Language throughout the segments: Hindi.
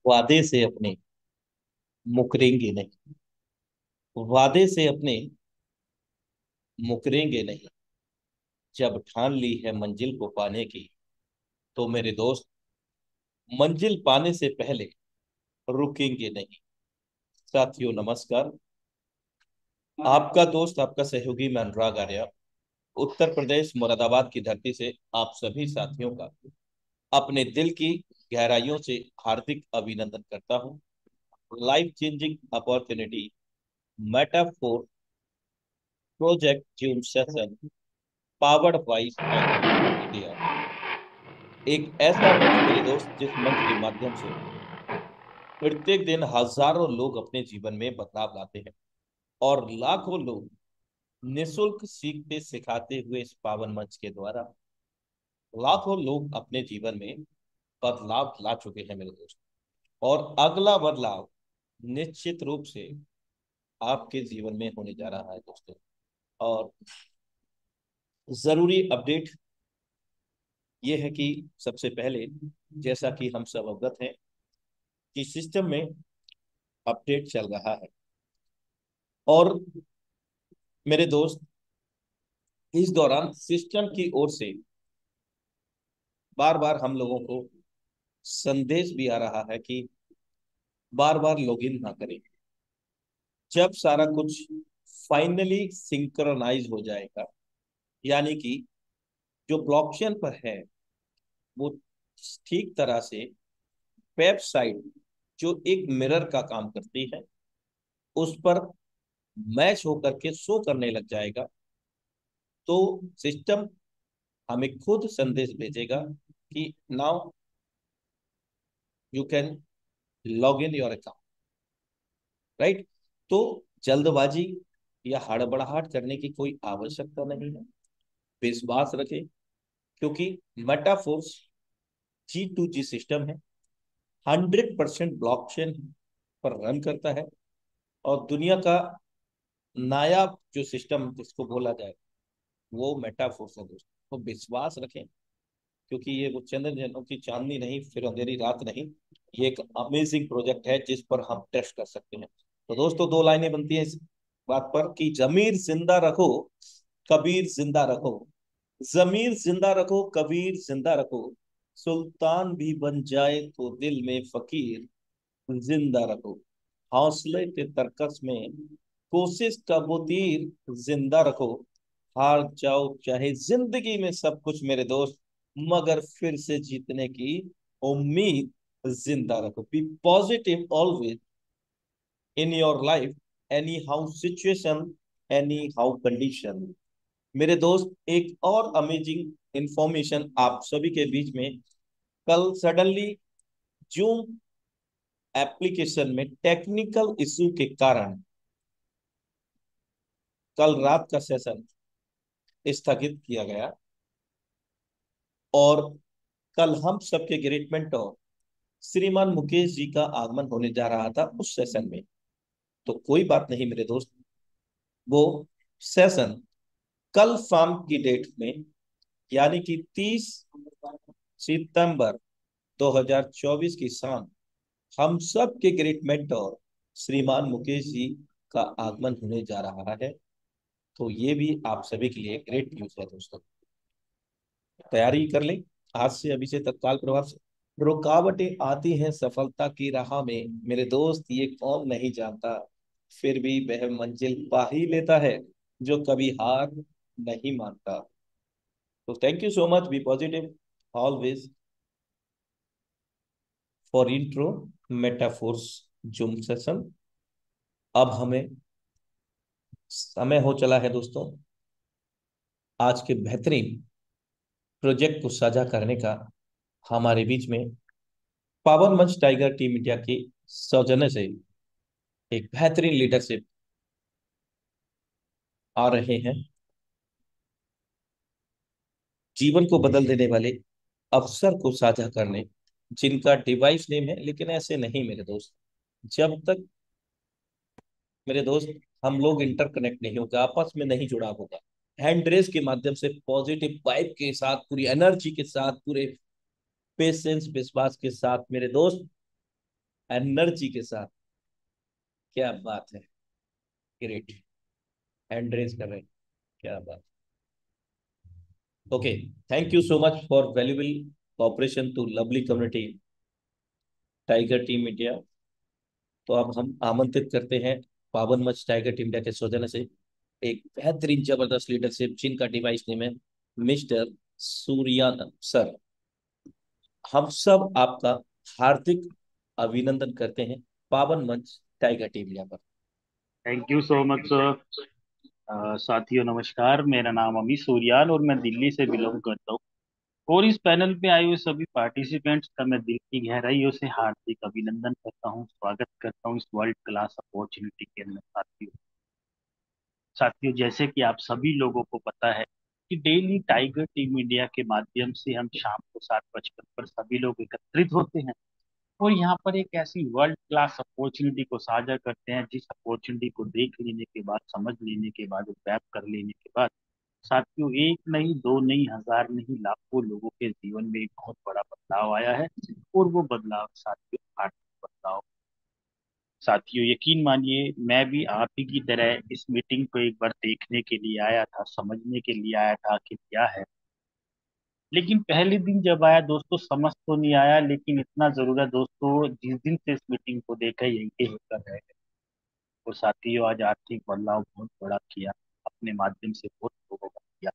वादे से अपने मुकरेंगे नहीं। वादे से अपने मुकरेंगे नहीं। जब ठान ली है मंजिल को पाने की, तो मेरे दोस्त मंजिल पाने से पहले रुकेंगे नहीं। साथियों नमस्कार। आपका दोस्त, आपका सहयोगी, मैं अनुराग आर्या, उत्तर प्रदेश मुरादाबाद की धरती से आप सभी साथियों का अपने दिल की गहराइयों से हार्दिक अभिनंदन करता हूं। Life changing opportunity metaphor project zoom session powered by India, एक ऐसा मंच मेरे दोस्त जिस मंच के माध्यम से प्रत्येक दिन हजारों लोग अपने जीवन में बदलाव लाते हैं और लाखों लोग निशुल्क सीखते सिखाते हुए इस पावन मंच के द्वारा लाखों लोग अपने जीवन में बदलाव ला चुके हैं मेरे दोस्त। और अगला बदलाव निश्चित रूप से आपके जीवन में होने जा रहा है दोस्तों। और जरूरी अपडेट ये है कि सबसे पहले, जैसा कि हम सब अवगत हैं कि सिस्टम में अपडेट चल रहा है, और मेरे दोस्त इस दौरान सिस्टम की ओर से बार बार हम लोगों को संदेश भी आ रहा है कि बार बार लॉगिन ना करें। जब सारा कुछ फाइनली सिंक्रोनाइज हो जाएगा, यानी कि जो ब्लॉकचेन पर है वो ठीक तरह से वेबसाइट जो एक मिरर का काम करती है उस पर मैच होकर के शो करने लग जाएगा, तो सिस्टम हमें खुद संदेश भेजेगा कि now you can log in your account. Right. तो जल्दबाजी या हड़बड़ाहट करने की कोई आवश्यकता नहीं है। विश्वास रखें, क्योंकि मेटाफोर्स G2G सिस्टम है, 100% ब्लॉकचेन पर रन करता है, और दुनिया का नायाब जो सिस्टम जिसको बोला जाए वो मेटाफोर्स है दोस्तों। तो विश्वास रखें, क्योंकि ये वो चंद्रयानों की चांदनी नहीं, फिर अंधेरी रात नहीं, ये एक अमेजिंग प्रोजेक्ट है जिस पर हम टेस्ट कर सकते हैं। तो दोस्तों दो लाइनें बनती हैं इस बात पर कि जमीर जिंदा रखो, कबीर जिंदा रखो। जमीर जिंदा रखो, कबीर जिंदा रखो। सुल्तान भी बन जाए तो दिल में फकीर जिंदा रखो। हौसले के तरकस में कोशिश का वो तीर जिंदा रखो। हार जाओ चाहे जिंदगी में सब कुछ मेरे दोस्त, मगर फिर से जीतने की उम्मीद जिंदा रखो। Be positive always in your life, anyhow situation, anyhow condition. मेरे दोस्त एक और अमेजिंग इंफॉर्मेशन आप सभी के बीच में। कल सडनली जूम एप्लीकेशन में टेक्निकल इशू के कारण कल रात का सेशन स्थगित किया गया, और कल हम सबके ग्रेट मेंटोर श्रीमान मुकेश जी का आगमन होने जा रहा था उस सेशन में। तो कोई बात नहीं मेरे दोस्त, वो सेशन कल शाम की डेट में, यानी कि 30 सितंबर 2024 की शाम, हम सब के ग्रेट मेंटोर श्रीमान मुकेश जी का आगमन होने जा रहा है। तो ये भी आप सभी के लिए ग्रेट न्यूज है दोस्तों। तैयारी कर लें आज से, अभी से तत्काल प्रभाव से। रुकावटें आती हैं सफलता की राह में मेरे दोस्त, ये कौन नहीं जानता, फिर भी वह मंजिल पा ही लेता है जो कभी हार नहीं मानता। तो thank you so much, be positive always for intro metaphors zoom session. अब हमें समय हो चला है दोस्तों आज के बेहतरीन प्रोजेक्ट को साझा करने का। हमारे बीच में पावन मंच टाइगर टीम इंडिया की सौजन्य से एक बेहतरीन लीडरशिप आ रहे हैं, जीवन को बदल देने वाले अवसर को साझा करने, जिनका डिवाइस नेम है, लेकिन ऐसे नहीं मेरे दोस्त। जब तक मेरे दोस्त हम लोग इंटरकनेक्ट नहीं होगा, आपस में नहीं जुड़ा होगा, हैंड रेस के माध्यम से पॉजिटिव वाइब के साथ, पूरी एनर्जी के साथ, पूरे पेशेंस विश्वास के साथ मेरे दोस्त, एनर्जी के साथ। क्या बात है। ग्रेट। हैंड रेज कर रहे हैं। क्या बात। Okay. Thank you so much for valuable cooperation to lovely community tiger team India. तो अब हम आमंत्रित करते हैं पावन मंच टाइगर टीम इंडिया के सौजन्य से एक बेहतरीन जबरदस्त लीडरशिप जिनका डिवाइस नेम है मिस्टर सूर्यानंद सर। हम सब आपका हार्दिक अभिनंदन करते हैं पावन मंच टाइगर टीम इंडिया पर। Thank you so much sir. साथियों नमस्कार, मेरा नाम अमित सूर्यान और मैं दिल्ली से बिलोंग करता हूँ। और इस पैनल पे आए हुए सभी पार्टिसिपेंट्स का मैं दिल की गहराइयों से हार्दिक अभिनंदन करता हूँ, स्वागत करता हूँ इस वर्ल्ड क्लास अपॉर्चुनिटी के अंदर। साथियों, जैसे कि आप सभी लोगों को पता है कि डेली टाइगर टीम इंडिया के माध्यम से हम शाम को 7:55 पर सभी लोग एकत्रित होते हैं और यहाँ पर एक ऐसी वर्ल्ड क्लास अपॉर्चुनिटी को साझा करते हैं, जिस अपॉर्चुनिटी को देख लेने के बाद, समझ लेने के बाद, ग्रैब कर लेने के बाद साथियों एक नहीं, दो नहीं, हजार नहीं, लाखों लोगों के जीवन में एक बहुत बड़ा बदलाव आया है। और वो बदलाव साथियों आर्थिक बदलाव। साथियों यकीन मानिए, मैं भी आप ही की तरह इस मीटिंग को एक बार देखने के लिए आया था, समझने के लिए आया था कि क्या है। लेकिन पहले दिन जब आया दोस्तों, समझ तो नहीं आया, लेकिन इतना जरूर है दोस्तों, जिस दिन से इस मीटिंग को देखा यही के होकर रह गए। और साथियों आज आर्थिक बदलाव बहुत बड़ा किया, अपने माध्यम से बहुत लोगों का किया।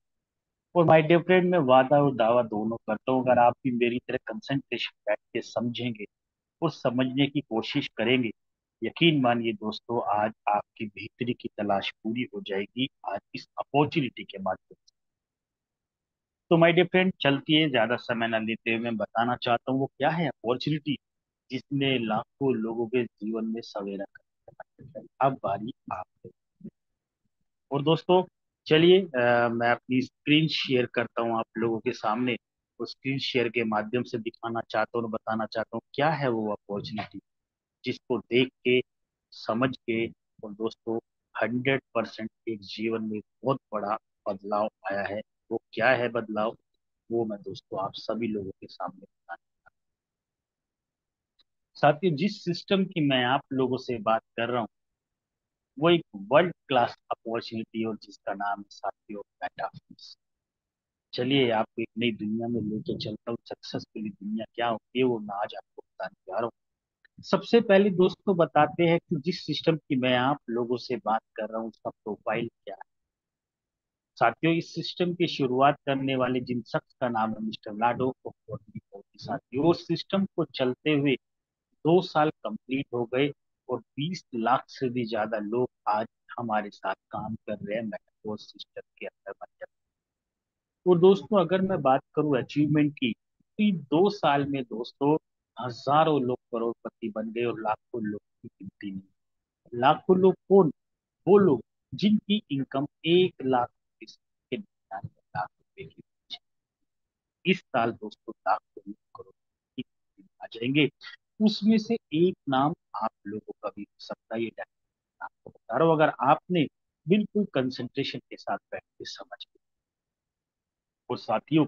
और माय डियर फ्रेंड, मैं वादा और दावा दोनों करता हूँ, अगर आप भी मेरी तरह कंसंट्रेशन बैठ के समझेंगे और समझने की कोशिश करेंगे, यकीन मानिए दोस्तों, आज आपकी बेहतरी की तलाश पूरी हो जाएगी आज इस अपॉर्चुनिटी के माध्यम से। तो माय डियर फ्रेंड, चलती है, ज्यादा समय ना लेते हुए मैं बताना चाहता हूँ वो क्या है अपॉर्चुनिटी जिसने लाखों लोगों के जीवन में सवेरा कर। अब बारी आप। और दोस्तों चलिए, मैं अपनी स्क्रीन शेयर करता हूँ आप लोगों के सामने। उस स्क्रीन शेयर के माध्यम से दिखाना चाहता हूँ और बताना चाहता हूँ क्या है वो अपॉर्चुनिटी जिसको देख के, समझ के, और दोस्तों 100% एक जीवन में बहुत बड़ा बदलाव आया है। वो क्या है बदलाव, वो मैं दोस्तों आप सभी लोगों के सामने बताना। साथियों जिस सिस्टम की मैं आप लोगों से बात कर रहा हूँ वो एक वर्ल्ड क्लास अपॉर्चुनिटी और जिसका नाम है साथियों मेटावर्स। चलिए आपको एक नई दुनिया में लेके चलता हूँ। सक्सेसफुली दुनिया क्या होती है वो मैं आज आपको बताने जा रहा हूँ। सबसे पहले दोस्तों बताते हैं कि जिस सिस्टम की मैं आप लोगों से बात कर रहा हूँ उसका प्रोफाइल क्या है। साथियों इस सिस्टम की शुरुआत करने वाले जिन शख्स का नाम है मिस्टर लाडो कोर्टी। साथियों उस सिस्टम को चलते हुए 2 साल कंप्लीट हो गए और 20 लाख से भी ज्यादा लोग आज हमारे साथ काम कर रहे हैं मेटावर्स सिस्टम के अंदर। और दोस्तों अगर मैं बात करूं अचीवमेंट की, तो इन 2 साल में दोस्तों हजारों लोग करोड़पति बन गए और लाखों लोग की गिनती नहीं। लाखों लोग कौन? वो लोग जिनकी इनकम 1 लाख के 99 लाख रुपए की। इस साल दोस्तों लाखों लोग करोड़ की गिनती में आ जाएंगे। उसमें से एक नाम आप लोगों का भी हो सकता है, ये आपको बता रहा हूँ, अगर आपने बिल्कुल कंसंट्रेशन के साथ बैठ के समझ। और साथियों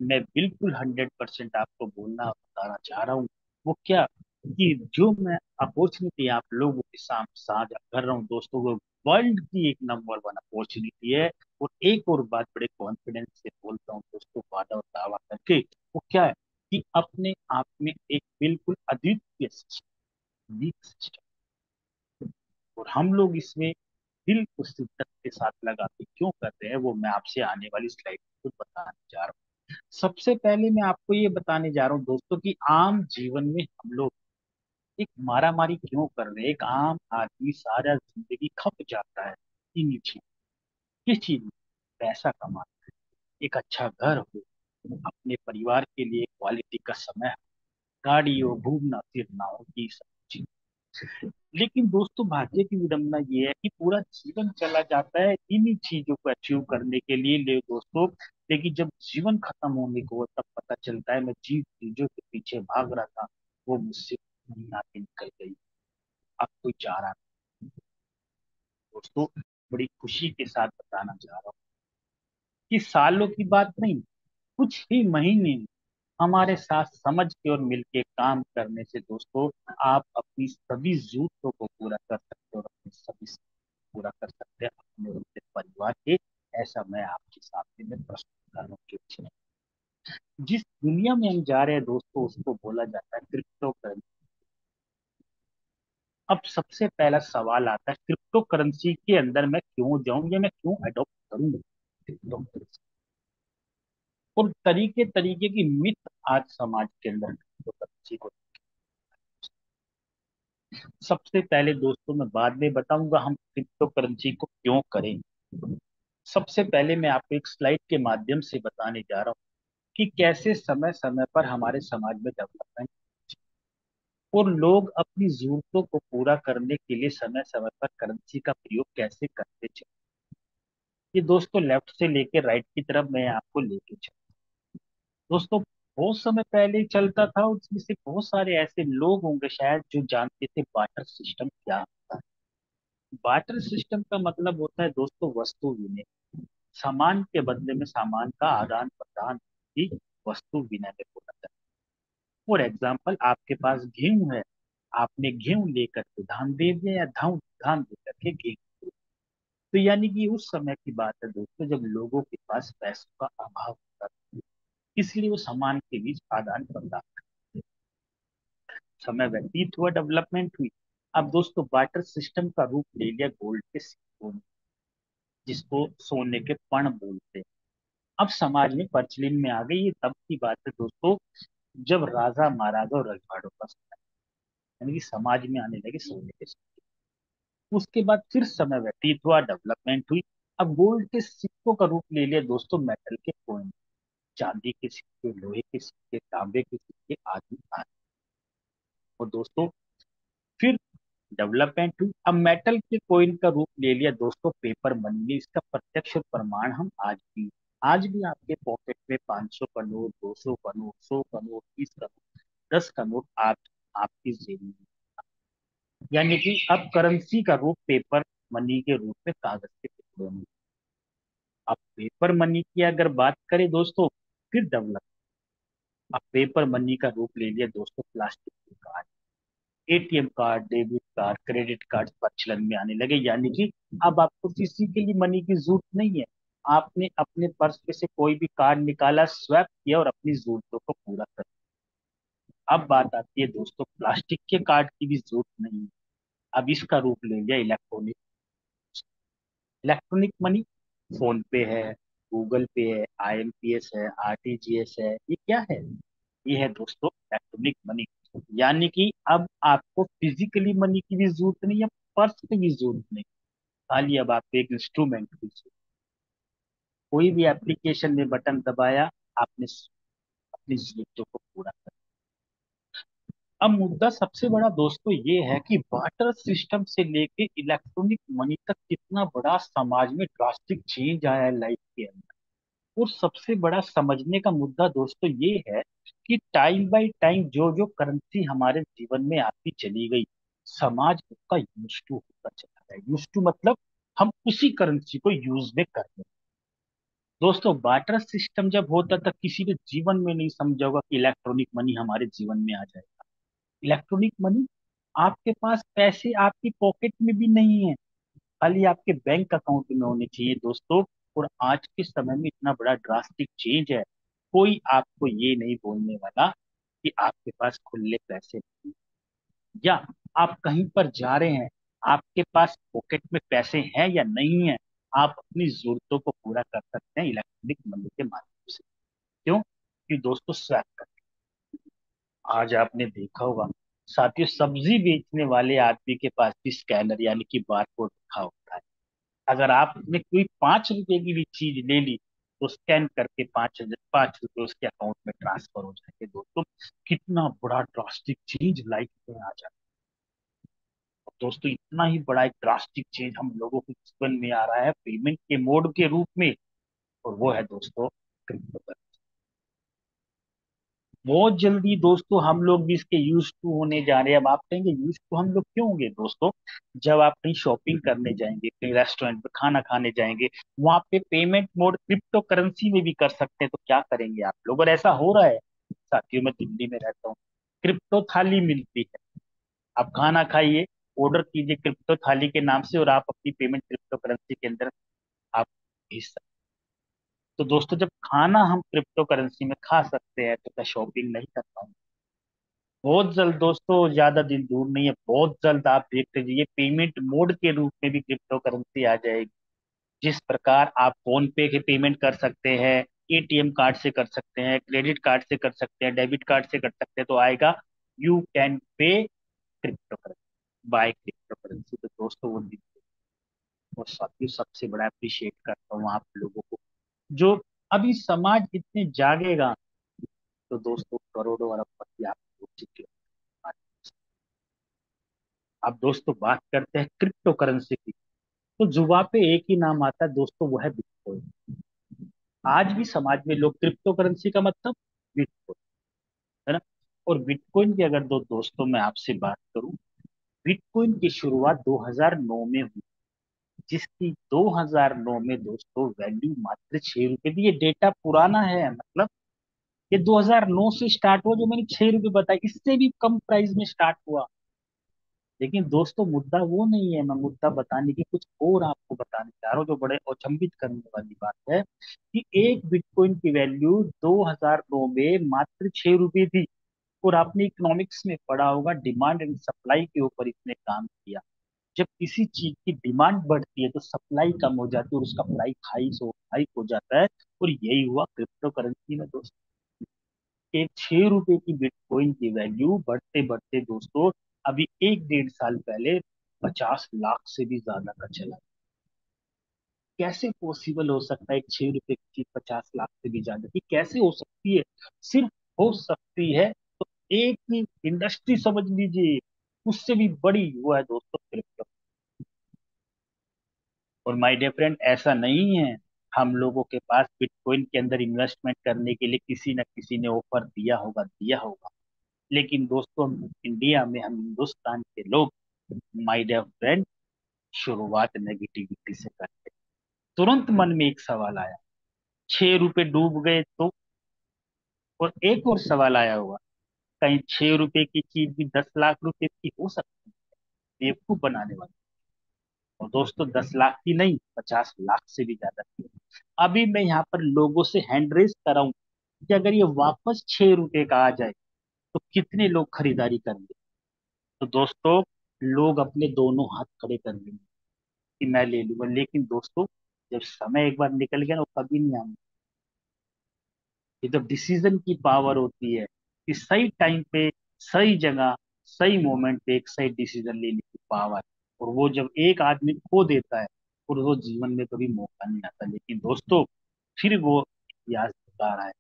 मैं बिल्कुल 100% आपको बोलना बताना चाह रहा हूँ वो क्या, कि जो मैं अपॉर्चुनिटी आप लोगों के सामने साझा कर रहा हूँ दोस्तों, वो वर्ल्ड की एक नंबर 1 अपॉर्चुनिटी है। और एक और बात बड़े कॉन्फिडेंस से बोलता हूँ दोस्तों, वादा और दावा करके, वो क्या है कि अपने आप में एक बिल्कुल अद्वितीय सिस्टम। और हम लोग इसमें दिल को शिद्दत के साथ लगा के क्यों कर रहे हैं वो मैं आपसे आने वाली स्लाइड में बताने जा रहा हूँ। सबसे पहले मैं आपको ये बताने जा रहा हूँ दोस्तों कि आम जीवन में हम लोग एक मारामारी क्यों कर रहे हैं। एक आम आदमी सारा जिंदगी खप जाता है इन चीज, किस चीज में? पैसा कमाना, एक अच्छा घर हो, अपने परिवार के लिए क्वालिटी का समय, गाड़ी हो, घूमना फिरना हो, ये सब चीज। लेकिन दोस्तों भाग्य की विडंबना ये है कि पूरा जीवन चला जाता है इन्हीं चीजों को अचीव करने के लिए ले दोस्तों। लेकिन जब जीवन खत्म होने को हो, तब पता चलता है मैं जिन चीजों के पीछे भाग रहा था वो मुझसे नहीं आगे निकल गई, अब कोई जा रहा नहीं। दोस्तों बड़ी खुशी के साथ बताना चाह रहा हूँ कि सालों की बात नहीं, कुछ ही महीने, हमारे साथ समझ के और मिलके काम करने से दोस्तों आप अपनी सभी जरूरतों को पूरा कर सकते हो और अपने सभी सपने पूरा कर सकते हैं अपने और अपने परिवार के। ऐसा मैं आपके सामने में प्रस्तुत कर रहा हूँ कि जिस दुनिया में हम जा रहे हैं दोस्तों उसको बोला जाता है क्रिप्टो करेंसी। अब सबसे पहला सवाल आता है क्रिप्टो करेंसी के अंदर मैं क्यों जाऊं या मैं क्यों अडॉप्ट करूं क्रिप्टो करेंसी। और तरीके तरीके की मिथ आज समाज के अंदर क्रिप्टो करेंसी को। सबसे पहले दोस्तों मैं बाद में बताऊंगा हम क्रिप्टो करेंसी को क्यों करें। सबसे पहले मैं आपको एक स्लाइड के माध्यम से बताने जा रहा हूँ कि कैसे समय समय पर हमारे समाज में डेवलपमेंट और लोग अपनी जरूरतों को पूरा करने के लिए समय समय पर करेंसी का प्रयोग कैसे करते चले। ये दोस्तों लेफ्ट से लेके राइट की तरफ मैं आपको लेके चलूं। दोस्तों बहुत समय पहले ही चलता था उसमें से बहुत सारे ऐसे लोग होंगे शायद जो जानते थे बाटर सिस्टम क्या होता है। बाटर सिस्टम का मतलब होता है दोस्तों वस्तु विनिमय। सामान के बदले में सामान का आदान प्रदान ही वस्तु विनिमय होता है। फॉर एग्जाम्पल आपके पास गेहूं है, आपने गेहूं लेकर के धान दे दिया या धान धान देकर के गेहूं। तो यानी कि उस समय की बात है दोस्तों जब लोगों के पास पैसों का अभाव होता था, इसलिए वो सामान के बीच आदान प्रदान करते थे। समय व्यतीत हुआ, डेवलपमेंट हुई। अब दोस्तों बाटर सिस्टम का रूप ले लिया गोल्ड के सिक्कों ने, जिसको सोने के पण बोलते हैं। अब समाज में प्रचलन में आ गई। ये तब की बात है दोस्तों जब राजा महाराजा और रजवाड़ों का समय, यानी कि समाज में आने लगे सोने के सिक्के। उसके बाद फिर समय व्यतीत हुआ, डेवलपमेंट हुई। अब गोल्ड के सिक्कों का रूप ले लिया दोस्तों मेटल के कॉइन। चांदी के सिक्के, लोहे के सिक्के, तांबे के सिक्के आदि आदि। और दोस्तों फिर डेवलपमेंट हुई। अब मेटल के कॉइन का रूप ले लिया दोस्तों पेपर मनी ने। इसका प्रत्यक्ष प्रमाण हम आज भी आपके पॉकेट में 500 का नोट, 200 का नोट, 100 का नोट, 20 का नोट, 10 का नोट आप आपकी जेब में। यानी कि अब करेंसी का रूप पेपर मनी के रूप में कागज के टुकड़ों में। अब पेपर मनी की अगर बात करें दोस्तों फिर डेवलप। अब पेपर मनी का रूप ले लिया दोस्तों प्लास्टिक के card, ATM card, debit card, credit card प्रचलन में आने लगे। यानी कि अब आपको किसी के लिए मनी की जरूरत नहीं है। आपने अपने पर्स में से कोई भी कार्ड निकाला, स्वैप किया और अपनी जरूरतों को पूरा कर। अब बात आती है दोस्तों प्लास्टिक के कार्ड की भी जरूरत नहीं है। अब इसका रूप ले लिया इलेक्ट्रॉनिक। इलेक्ट्रॉनिक मनी फोन पे है, गूगल पे है, आईएमपीएस है, आरटीजीएस है। ये क्या है? ये है दोस्तों इलेक्ट्रॉनिक मनी। यानी कि अब आपको फिजिकली मनी की भी जरूरत नहीं है, पर्स की भी जरूरत नहीं। खाली अब आपको एक इंस्ट्रूमेंट की जरूरत। कोई भी एप्लीकेशन में बटन दबाया, आपने अपनी जरूरतों को पूरा कर। अब मुद्दा सबसे बड़ा दोस्तों ये है कि बाटर सिस्टम से लेके इलेक्ट्रॉनिक मनी तक कितना बड़ा समाज में ड्रास्टिक चेंज आया है लाइफ के अंदर। और सबसे बड़ा समझने का मुद्दा दोस्तों ये है कि टाइम बाय टाइम जो जो करेंसी हमारे जीवन में आती चली गई, समाज उसका यूज टू होता चला गया। यूज टू मतलब हम उसी करेंसी को यूज में कर रहे हैं। दोस्तों बाटर सिस्टम जब होता था किसी के जीवन में नहीं समझा होगा कि इलेक्ट्रॉनिक मनी हमारे जीवन में आ जाएगा। इलेक्ट्रॉनिक मनी आपके पास पैसे आपकी पॉकेट में भी नहीं है, खाली आपके बैंक अकाउंट में होने चाहिए दोस्तों। और आज के समय में इतना बड़ा ड्रास्टिक चेंज है, कोई आपको ये नहीं बोलने वाला कि आपके पास खुले पैसे नहीं, या आप कहीं पर जा रहे हैं आपके पास पॉकेट में पैसे हैं या नहीं है। आप अपनी जरूरतों को पूरा कर सकते हैं इलेक्ट्रॉनिक मनी के माध्यम से। क्यों? कि दोस्तों स्वैप कर। आज आपने देखा होगा साथियों सब्जी बेचने वाले आदमी के पास भी स्कैनर यानी कि बारकोड रखा होता है। अगर आपने कोई 5 रुपए की भी चीज ले ली तो स्कैन करके 5 रुपए उसके अकाउंट में ट्रांसफर हो जाएंगे। दोस्तों कितना बड़ा ड्रास्टिक चेंज लाइफ में आ जाता है। दोस्तों इतना ही बड़ा एक ड्रास्टिक चेंज हम लोगों के जीवन में आ रहा है पेमेंट के मोड के रूप में, और वो है दोस्तों क्रिप्टो। बहुत जल्दी दोस्तों हम लोग भी इसके यूज टू होने जा रहे हैं। अब आप कहेंगे यूज टू हम लोग क्यों होंगे दोस्तों? जब आप कहीं शॉपिंग करने जाएंगे, कहीं रेस्टोरेंट में खाना खाने जाएंगे, वहां पे पेमेंट मोड क्रिप्टो करेंसी में भी कर सकते हैं। तो क्या करेंगे आप लोग? और ऐसा हो रहा है। साथियों मैं दिल्ली में रहता हूँ, क्रिप्टो थाली मिलती है। आप खाना खाइए, ऑर्डर कीजिए क्रिप्टो थाली के नाम से, और आप अपनी पेमेंट क्रिप्टो करेंसी के अंदर आप भेज सकते। तो दोस्तों जब खाना हम क्रिप्टो करेंसी में खा सकते हैं तो क्या शॉपिंग नहीं कर पाएंगे? बहुत जल्द दोस्तों, ज्यादा दिन दूर नहीं है, बहुत जल्द आप देख लीजिए पेमेंट मोड के रूप में भी क्रिप्टो करेंसी आ जाएगी। जिस प्रकार आप फोन पे के पेमेंट कर सकते हैं, एटीएम कार्ड से कर सकते हैं, क्रेडिट कार्ड से कर सकते हैं, डेबिट कार्ड से कर सकते हैं, तो आएगा you can pay cryptocurrency, buy cryptocurrency. तो दोस्तों वो दिन, और साथियों सबसे बड़ा अप्रिशिएट करता हूँ आप लोगों को, जो अभी समाज इतने जागेगा तो दोस्तों करोड़ों अरबपति आप हो चुके हो। अब दोस्तों बात करते हैं क्रिप्टो करेंसी की, तो जुबा पे एक ही नाम आता है दोस्तों, वो है बिटकॉइन। आज भी समाज में लोग क्रिप्टो करेंसी का मतलब बिटकॉइन, है ना। और बिटकॉइन की अगर दो दोस्तों मैं आपसे बात करूं, बिटकॉइन की शुरुआत 2009 में हुई, जिसकी 2009 में दोस्तों वैल्यू मात्र 6 रुपए थी। ये डेटा पुराना है, मतलब ये 2009 से स्टार्ट हुआ, जो मैंने 6 रुपए बताया, इससे भी कम प्राइस में स्टार्ट हुआ। लेकिन दोस्तों मुद्दा वो नहीं है, मैं मुद्दा बताने की कुछ और आपको बताने जा रहा हूँ, जो बड़े अचंभित करने वाली बात है, कि एक बिटकॉइन की वैल्यू 2009 में मात्र 6 रुपए थी। और आपने इकोनॉमिक्स में पढ़ा होगा, डिमांड एंड सप्लाई के ऊपर इसने काम किया। जब किसी चीज की डिमांड बढ़ती है तो सप्लाई कम हो जाती है और उसका प्राइस हाई हो जाता है। और यही हुआ क्रिप्टो करेंसी में दोस्तों। एक 6 रुपए की बिटकॉइन की वैल्यू बढ़ते बढ़ते दोस्तों अभी 1 1.5 साल पहले 50 लाख से भी ज्यादा का चला। कैसे पॉसिबल हो सकता है एक 6 रुपए की चीज 50 लाख से भी ज्यादा की कैसे हो सकती है? सिर्फ हो सकती है तो एक ही इंडस्ट्री समझ लीजिए, उससे भी बड़ी हुआ है दोस्तों क्रिप्टो। और माय डियर फ्रेंड, ऐसा नहीं है हम लोगों के पास बिटकॉइन के अंदर इन्वेस्टमेंट करने के लिए किसी न किसी ने ऑफर दिया होगा। लेकिन दोस्तों इंडिया में, हम हिंदुस्तान के लोग, माय डियर फ्रेंड, शुरुआत नेगेटिविटी से करते हैं। तुरंत मन में एक सवाल आया, 6 रुपए डूब गए तो? और एक और सवाल आया होगा, कहीं 6 रुपए की चीज भी 10 लाख रुपए की हो सकती है? बेवकूफ बनाने वाले। और दोस्तों 10 लाख की नहीं, 50 लाख से भी ज्यादा की। अभी मैं यहाँ पर लोगों से हैंड रेस कर रहा हूँ कि अगर ये वापस 6 रुपए का आ जाए तो कितने लोग खरीदारी करेंगे? तो दोस्तों लोग अपने दोनों हाथ खड़े कर लेंगे कि मैं ले लूंगा। लेकिन दोस्तों जब समय एक बार निकल गया ना, वो कभी नहीं आना। ये जब डिसीजन की पावर होती है कि सही टाइम पे, सही जगह, सही मोमेंट पे एक सही डिसीजन लेने की पावर, और वो जब एक आदमी खो देता है और वो जीवन में कभी मौका नहीं आता। लेकिन दोस्तों फिर वो इतिहास बता रहा है।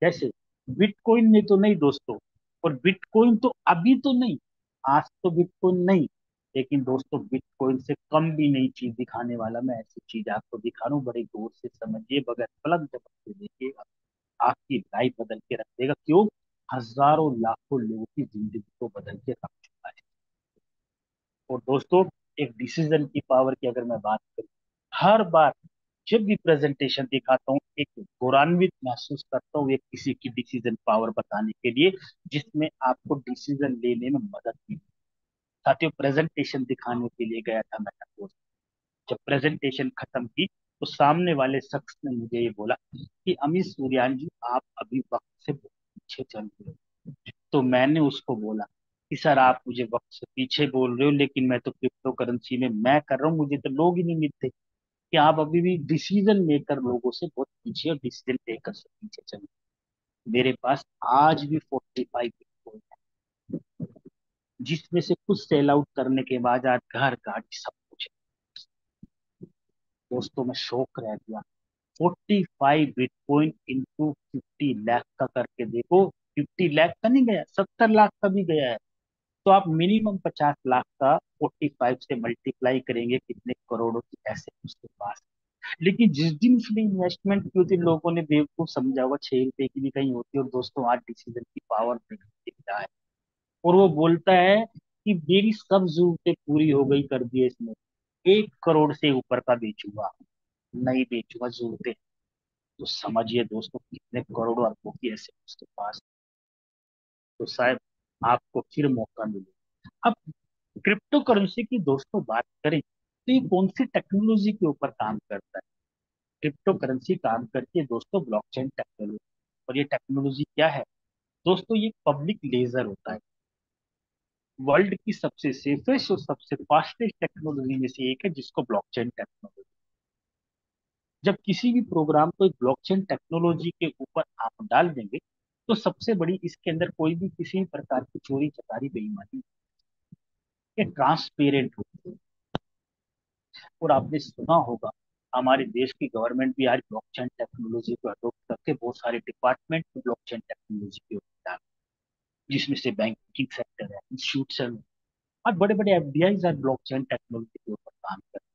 कैसे? बिटकॉइन में तो नहीं दोस्तों, और बिटकॉइन तो अभी तो नहीं, आज तो बिटकॉइन नहीं, लेकिन दोस्तों बिटकॉइन से कम भी नई चीज दिखाने वाला मैं ऐसी चीज आपको दिखा रहा हूँ। बड़े गौर से समझिए, बगैर पलक झपकते देखिएगा, आपकी लाइफ बदल के रख देगा। क्यों? हजारों लाखों लोगों की जिंदगी को बदल के रख चुका है। और दोस्तों एक डिसीजन की पावर की अगर मैं बात करूं, हर बार जब भी प्रेजेंटेशन दिखाता हूँ एक गौरवान्वित महसूस करता हूँ, एक किसी की डिसीजन पावर बताने के लिए, जिसमें आपको डिसीजन लेने में मदद मिली। साथियों प्रेजेंटेशन दिखाने के लिए गया था मैं, जब प्रेजेंटेशन खत्म की तो सामने वाले शख्स ने मुझे ये बोला कि अमित सूर्यान जी, आप अभी वक्त से बहुत पीछे चल रहे हो। तो मैंने उसको बोला कि सर आप मुझे वक्त से पीछे बोल रहे हो, लेकिन मैं तो क्रिप्टो करेंसी में मैं कर रहा हूँ, मुझे तो लोग ही नहीं मिलते। कि आप अभी भी डिसीजन मेकर लोगों से बहुत पीछे, और डिसीजन टेकर से पीछे चले। मेरे पास आज भी 45 बिटकॉइन है, जिसमें से कुछ सेल आउट करने के बाद आज घर गाड़ी सब कुछ है। दोस्तों मैं शौक रह गया। 45 बिटकॉइन इंटू 50 लाख का करके देखो, 50 लाख का नहीं गया, 70 लाख का भी गया है। तो आप मिनिमम 50 लाख का 45 से मल्टीप्लाई करेंगे, कितने करोड़ों की ऐसे उसके पास। लेकिन जिस दिन उसने इन्वेस्टमेंट की होती, लोगों ने बेवकूफ समझा हुआ 6 रुपए की भी कहीं होती है। और दोस्तों आज डिसीजन की पावर देखता है, और वो बोलता है कि मेरी सब जरूरतें पूरी हो गई, कर दिए इसने, 1 करोड़ से ऊपर का बेचूंगा। नहीं बेचूंगा, जरूरतें। तो समझिए दोस्तों कितने करोड़ों अरबों की ऐसे उसके पास, तो शायद आपको फिर मौका मिले। अब क्रिप्टो करेंसी की दोस्तों बात करें तो ये कौन सी टेक्नोलॉजी के ऊपर काम करता है? क्रिप्टो करेंसी काम करती है दोस्तों ब्लॉकचेन टेक्नोलॉजी। और ये टेक्नोलॉजी क्या है दोस्तों? ये पब्लिक लेजर होता है, वर्ल्ड की सबसे सेफेस्ट और सबसे फास्टेस्ट टेक्नोलॉजी में से एक है, जिसको ब्लॉकचेन टेक्नोलॉजी। जब किसी भी प्रोग्राम को एक ब्लॉकचेन टेक्नोलॉजी के ऊपर आप डाल देंगे तो सबसे बड़ी इसके अंदर कोई भी किसी भी प्रकार की चोरी चकारी बेईमानी, ये ट्रांसपेरेंट होती है। और आपने सुना होगा हमारे देश की गवर्नमेंट भी आज ब्लॉकचेन टेक्नोलॉजी को अडॉप्ट करके बहुत सारे डिपार्टमेंट ब्लॉकचेन टेक्नोलॉजी के ऊपर डाल, जिसमें से बैंकिंग सेक्टर है, इंस्टीट्यूशन और बड़े बड़े एफडीआई आज ब्लॉकचेन टेक्नोलॉजी के ऊपर काम कर रहे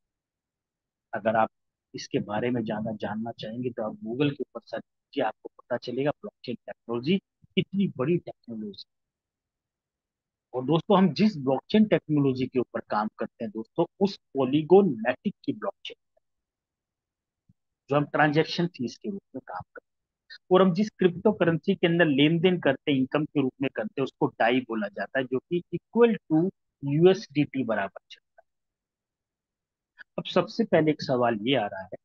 हैं। अगर आप इसके बारे में ज्यादा जानना चाहेंगे तो आप गूगल के ऊपर सर्च कीजिए, आपको पता चलेगा ब्लॉकचेन टेक्नोलॉजी कितनी बड़ी टेक्नोलॉजी। और दोस्तों हम जिस ब्लॉकचेन टेक्नोलॉजी के ऊपर काम करते हैं दोस्तों, उस पॉलीगोन मैटिक की ब्लॉकचेन, जो हम ट्रांजैक्शन फीस के रूप में काम करते हैं, और हम जिस क्रिप्टो करेंसी के अंदर लेन देन करते हैं इनकम के रूप में करते हैं, उसको डाई बोला जाता है, जो कि इक्वल टू यूएसडीटी बराबर चलता है। अब सबसे पहले एक सवाल ये आ रहा है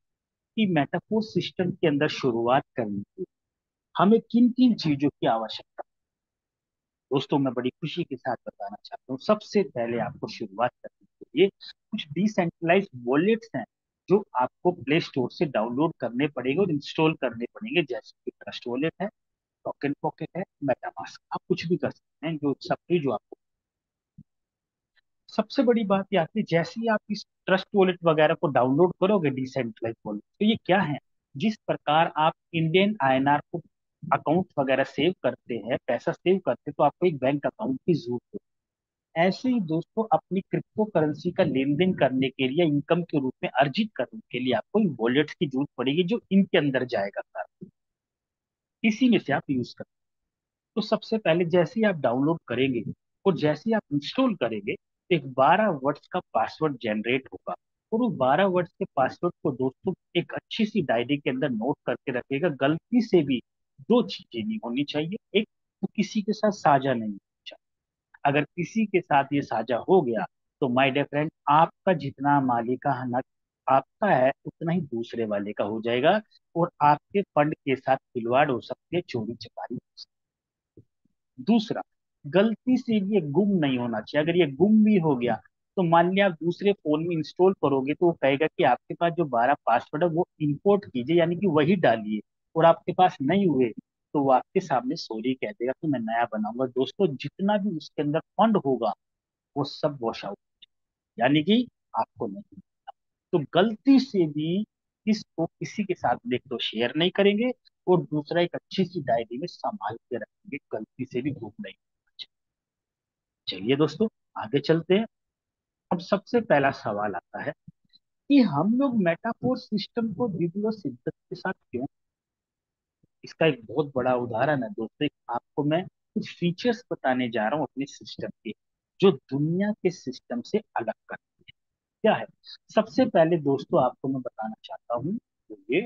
कि मेटाफोर सिस्टम के अंदर शुरुआत करने की हमें किन किन चीजों की आवश्यकता है? दोस्तों मैं बड़ी खुशी के साथ बताना चाहता हूँ, सबसे पहले आपको शुरुआत करने के लिए कुछ डिसेंट्रलाइज वॉलेट्स हैं जो आपको प्ले स्टोर से डाउनलोड करने पड़ेंगे और इंस्टॉल करने पड़ेंगे, जैसे कि ट्रस्ट वॉलेट है, टोकन पॉकेट है, मेटामास्क। आप कुछ भी कर सकते हैं, जो सब भी जो आपको। सबसे बड़ी बात ये आती है, जैसे ही आप इस ट्रस्ट वॉलेट वगैरह को डाउनलोड करोगे डिसेंट्रलाइज वॉलेट, तो ये क्या है? जिस प्रकार आप इंडियन आईएनआर को अकाउंट वगैरह सेव करते हैं, पैसा सेव करते हैं, तो आपको एक बैंक अकाउंट की जरूरत है। ऐसे ही दोस्तों अपनी क्रिप्टो करेंसी का लेन देन करने के लिए, इनकम के रूप में अर्जित करने के लिए आपको वॉलेट्स की जरूरत पड़ेगी, जो इनके अंदर जाएगा सारा, इसी में से आप यूज कर। तो सबसे पहले जैसे ही आप डाउनलोड करेंगे और जैसे ही आप इंस्टॉल करेंगे, तो एक 12 वर्ड्स का पासवर्ड जनरेट होगा। और वो 12 वर्ड्स के पासवर्ड को दोस्तों एक अच्छी सी डायरी के अंदर नोट करके रखिएगा। गलती से भी दो चीजें नहीं होनी चाहिए, एक तो किसी के साथ साझा नहीं होनी चाहिए। अगर किसी के साथ ये साझा हो गया तो माय डियर फ्रेंड, आपका जितना मालिकाना आपका है उतना ही दूसरे वाले का हो जाएगा, और आपके फंड के साथ खिलवाड़ हो सकती है, चोरी चकारी हो सकती है। दूसरा, गलती से भी ये गुम नहीं होना चाहिए। अगर ये गुम भी हो गया तो मान लिया आप दूसरे फोन में इंस्टॉल करोगे तो वो कहेगा कि आपके पास जो 12 पासवर्ड है वो इंपोर्ट कीजिए, यानी कि वही डालिए, और आपके पास नहीं हुए तो वो आपके सामने सॉरी कह देगा कि मैं नया बनाऊंगा। दोस्तों जितना भी उसके अंदर फंड होगा वो सब वॉश आउट, यानी कि आपको नहीं। तो गलती से भी इसको किसी के साथ देख तो शेयर नहीं करेंगे, और दूसरा एक अच्छी सी डायरी में संभाल के रखेंगे, गलती से भी गुम नहीं। चलिए दोस्तों आगे चलते हैं। अब सबसे पहला सवाल आता है कि हम लोग मेटाफोर सिस्टम को बिब्लो सिद्धांत के साथ क्यों? इसका एक बहुत बड़ा उदाहरण है दोस्तों, आपको मैं कुछ फीचर्स बताने जा रहा हूँ अपने सिस्टम के, जो दुनिया के सिस्टम से अलग करते हैं। क्या है? सबसे पहले दोस्तों आपको मैं बताना चाहता हूँ तो ये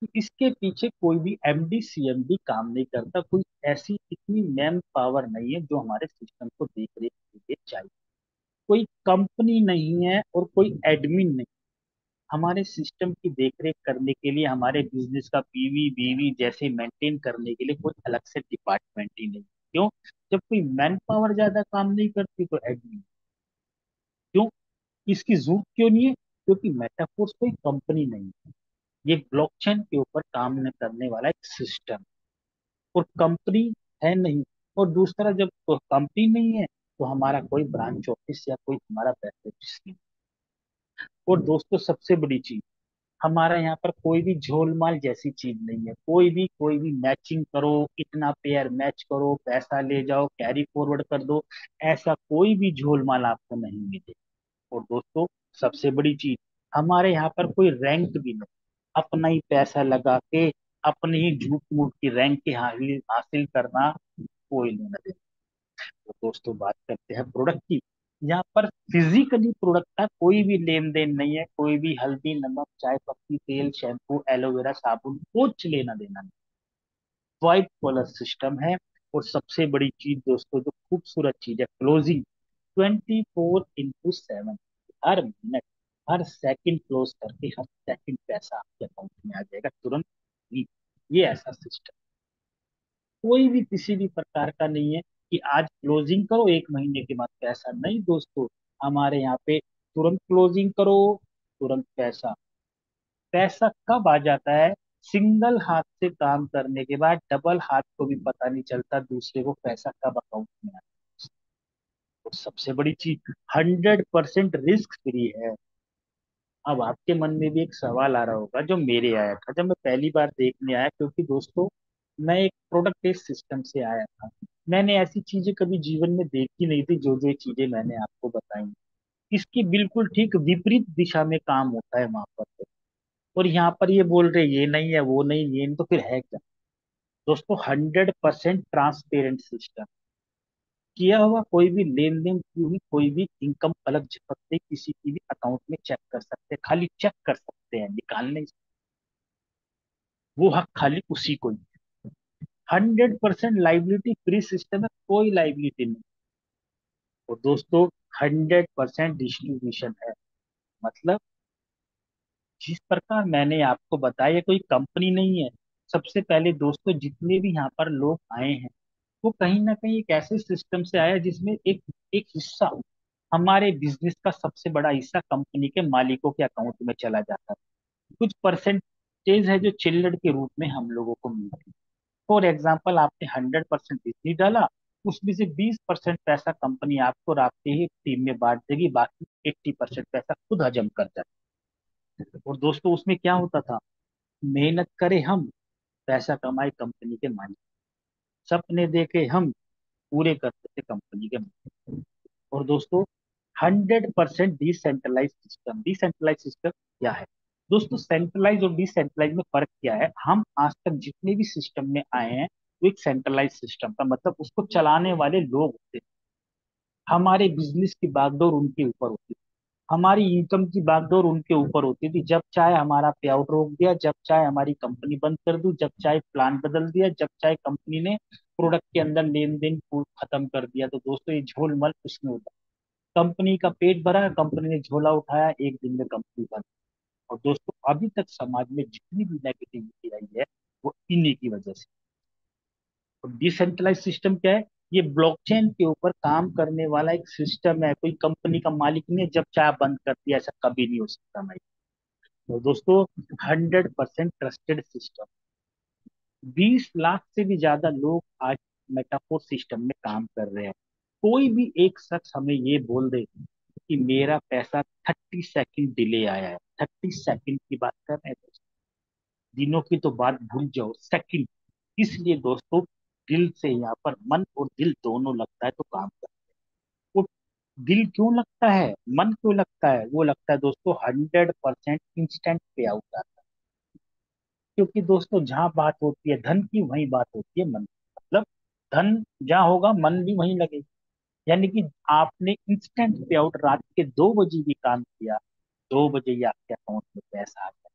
कि इसके पीछे कोई भी एमडी सीएमडी काम नहीं करता, कोई ऐसी इतनी मैन पावर नहीं है जो हमारे सिस्टम को देख रेख के लिए चाहिए। कोई कंपनी नहीं है और कोई एडमिन नहीं। हमारे सिस्टम की देखरेख करने के लिए, हमारे बिजनेस का पीवी बीवी जैसे मेंटेन करने के लिए कोई अलग से डिपार्टमेंट ही नहीं। क्यों? जब कोई मैन पावर ज्यादा काम नहीं करती तो एडमिन क्यों? इसकी जरूरत क्यों नहीं है? क्योंकि मेटाफोर्स कोई कंपनी नहीं है, ये ब्लॉकचेन के ऊपर काम न करने वाला एक सिस्टम, और कंपनी है नहीं। और दूसरा, जब कंपनी नहीं है तो हमारा कोई ब्रांच ऑफिस या कोई हमारा बैक ऑफिस नहीं। और दोस्तों सबसे बड़ी चीज, हमारा यहाँ पर कोई भी झोलमाल जैसी चीज नहीं है। कोई भी मैचिंग करो, इतना पेयर मैच करो, पैसा ले जाओ, कैरी फॉरवर्ड कर दो, ऐसा कोई भी झोलमाल आपको नहीं मिले। और दोस्तों सबसे बड़ी चीज, हमारे यहाँ पर कोई रैंक भी नहीं। अपना ही पैसा लगा के अपने ही झूठ मूठ की रैंक के हासिल करना कोई लेना देना। तो दोस्तों बात करते हैं प्रोडक्ट की। यहाँ पर फिजिकली प्रोडक्ट का कोई भी लेन देन नहीं है, कोई भी हल्दी नमक चाय पत्ती तेल शैम्पू एलोवेरा साबुन कुछ लेना देना नहीं। वाइट कॉलर सिस्टम है। और सबसे बड़ी चीज दोस्तों, जो खूबसूरत चीज है, क्लोजिंग 24/7। हर मिनट हर सेकंड क्लोज करके हर सेकंड पैसा आपके अकाउंट में आ जाएगा तुरंत ही। ये ऐसा सिस्टम कोई भी किसी भी प्रकार का नहीं है कि आज क्लोजिंग करो 1 महीने के बाद पैसा नहीं दोस्तों। हमारे यहाँ पे तुरंत क्लोजिंग करो, तुरंत पैसा। पैसा कब आ जाता है? सिंगल हाथ से काम करने के बाद डबल हाथ को भी पता नहीं चलता दूसरे को पैसा कब अकाउंट में आता है। और सबसे बड़ी चीज, 100% रिस्क फ्री है। अब आपके मन में भी एक सवाल आ रहा होगा जो मेरे आया था जब मैं पहली बार देखने आया, क्योंकि दोस्तों मैं एक प्रोडक्ट बेस्ड सिस्टम से आया था। मैंने ऐसी चीजें कभी जीवन में देखी नहीं थी जो जो चीजें मैंने आपको बताई। इसकी बिल्कुल ठीक विपरीत दिशा में काम होता है वहां पर। और यहाँ पर ये बोल रहे ये नहीं है वो नहीं ये नहीं, तो फिर है क्या? दोस्तों 100% ट्रांसपेरेंट सिस्टम। किया हुआ कोई भी लेन देन की हुई कोई भी इनकम अलग झपक से किसी की भी अकाउंट में चेक कर सकते हैं, खाली चेक कर सकते हैं, निकाल नहीं सकते। वो हक खाली उसी को ही। 100% लाइबिलिटी फ्री सिस्टम है, कोई लाइबिलिटी नहीं। और दोस्तों 100% डिस्ट्रीब्यूशन है। मतलब जिस प्रकार मैंने आपको बताया, ये कोई कंपनी नहीं है। सबसे पहले दोस्तों जितने भी यहाँ पर लोग आए हैं वो कहीं ना कहीं एक ऐसे सिस्टम से आया जिसमें एक एक हिस्सा हमारे बिजनेस का सबसे बड़ा हिस्सा कंपनी के मालिकों के अकाउंट में चला जाता है। कुछ परसेंटेज है जो चिल्लड़ के रूप में हम लोगों को मिलती है। फॉर एग्जाम्पल आपने 100% बिजली डाला, उसमें से 20% पैसा कंपनी आपको और आपके ही टीम में बांट देगी, बाकी 80% पैसा खुद हजम कर जाए। और दोस्तों उसमें क्या होता था? मेहनत करे हम, पैसा कमाए कंपनी के मालिक, सपने देखे हम, पूरे करते थे कंपनी के मालिक। और दोस्तों 100% डिसेंट्रलाइज सिस्टम। डिसेंट्रलाइज सिस्टम क्या है? दोस्तों सेंट्रलाइज और डिसेंट्रलाइज में फर्क क्या है? हम आज तक जितने भी सिस्टम में आए हैं वो एक सेंट्रलाइज सिस्टम का मतलब उसको चलाने वाले लोग होते हैं। हमारे बिजनेस की बागडोर उनके ऊपर होती थी, हमारी इनकम की बागडोर उनके ऊपर होती थी। जब चाहे हमारा पे आउट रोक दिया, जब चाहे हमारी कंपनी बंद कर दी, जब चाहे प्लान बदल दिया, जब चाहे कंपनी ने प्रोडक्ट के अंदर लेन देन खत्म कर दिया, तो दोस्तों ये झोलमल उसमें होता है। कंपनी का पेट भरा, कंपनी ने झोला उठाया, एक दिन में कंपनी बंद। और दोस्तों अभी तक समाज में जितनी भी नेगेटिविटी आई है वो इन्हीं की वजह से। और डिसेंट्रलाइज सिस्टम क्या है? ये ब्लॉकचेन के ऊपर काम करने वाला एक सिस्टम है। कोई कंपनी का मालिक ने जब चाहे बंद कर दिया, ऐसा कभी नहीं हो सकता भाई। तो दोस्तों 100% ट्रस्टेड सिस्टम। 20 लाख से भी ज्यादा लोग आज मेटाफोर सिस्टम में काम कर रहे हैं। कोई भी एक शख्स हमें ये बोल दे कि मेरा पैसा 30 सेकंड डिले आया है, 30 सेकंड की बात कर रहे हैं दोस्तों, दिनों की तो बात भूल जाओ, सेकंड। इसलिए दोस्तों दिल से यहाँ पर मन और दिल दोनों लगता है तो काम कर। वो दिल क्यों लगता है, मन क्यों लगता है? वो लगता है दोस्तों 100% इंस्टेंट पे आउट आता है। क्योंकि दोस्तों जहां बात होती है धन की वहीं बात होती है मन की। मतलब धन जहाँ होगा मन भी वहीं लगेगा। यानी कि आपने इंस्टेंट पे आउट रात के 2 बजे भी काम किया, 2 बजे ही आपके अकाउंट में पैसा आ गया।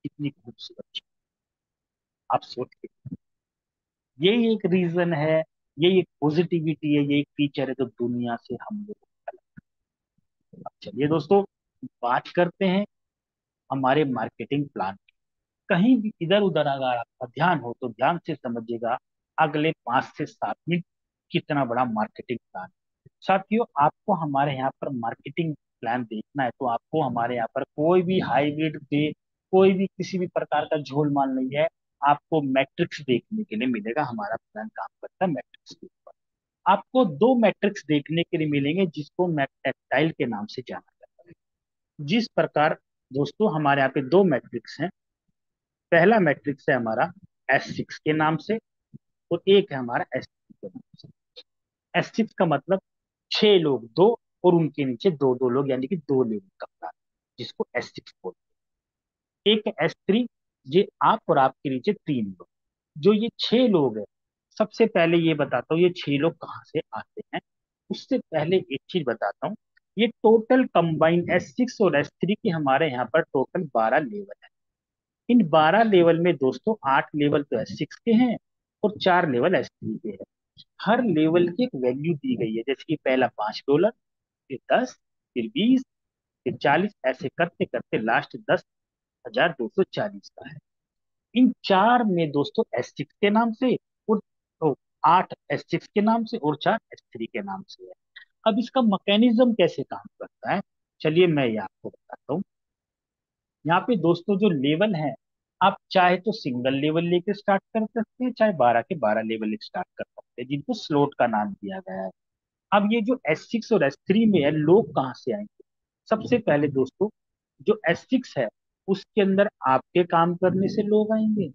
कितनी खूबसूरत चीज। आप सोचिए, यही एक रीजन है, यही एक पॉजिटिविटी है, यही एक फीचर है जो दुनिया से हम लोग को अलग। अब चलिए दोस्तों बात करते हैं हमारे मार्केटिंग प्लान। कहीं भी इधर उधर अगर आपका ध्यान हो तो ध्यान से समझिएगा। अगले 5 से 7 मिनट कितना बड़ा मार्केटिंग प्लान। साथियों आपको हमारे यहाँ पर मार्केटिंग प्लान देखना है तो आपको हमारे यहाँ पर कोई भी हाइब्रिड पे कोई भी किसी भी प्रकार का झोलमाल नहीं है। आपको मैट्रिक्स देखने के लिए मिलेगा। हमारा प्लान काम करता है मैट्रिक्स के ऊपर। आपको 2 मैट्रिक्स देखने के लिए मिलेंगे जिसको मैट्रिक्टाइल के नाम से जाना जाता है। जिस प्रकार दोस्तों हमारे यहाँ पे 2 मैट्रिक्स हैं। पहला मैट्रिक्स है हमारा S6 के नाम से, और एक है हमारा S3 के नाम से। S6 का मतलब 6 लोग दो और उनके नीचे दो दो लोग, यानी कि 2 लेवल का प्लान, जिसको S6 बोलते हैं। एक है S3, ये आप और आपके नीचे 3 लोग। जो ये 6 लोग हैं, सबसे पहले ये बताता हूँ ये 6 लोग कहाँ से आते हैं। उससे पहले एक चीज बताता हूँ। ये टोटल कंबाइंड S6 और S3 के हमारे यहाँ पर टोटल 12 लेवल है। इन 12 लेवल में दोस्तों 8 लेवल तो S6 के हैं और 4 लेवल S3 के हैं। हर लेवल की एक वैल्यू दी गई है, जैसे कि पहला $5, फिर 10, फिर 20, फिर 40, ऐसे करते करते लास्ट 10,240 का है। इन चार में दोस्तों S6 के नाम से, और तो 8 S6 के नाम से और 4 S3 के नाम से है। अब इसका मैकेनिज्म कैसे काम करता है, चलिए मैं ये आपको बताता हूँ। यहाँ पे दोस्तों जो लेवल है, आप चाहे तो सिंगल लेवल लेके स्टार्ट कर सकते हैं, चाहे 12 के 12 लेवल स्टार्ट कर सकते हैं, जिनको स्लोट का नाम दिया गया है। अब ये जो S6 और S3 में है, लोग कहाँ से आएंगे? सबसे पहले दोस्तों, जो S6 है उसके अंदर आपके काम करने से लोग आएंगे।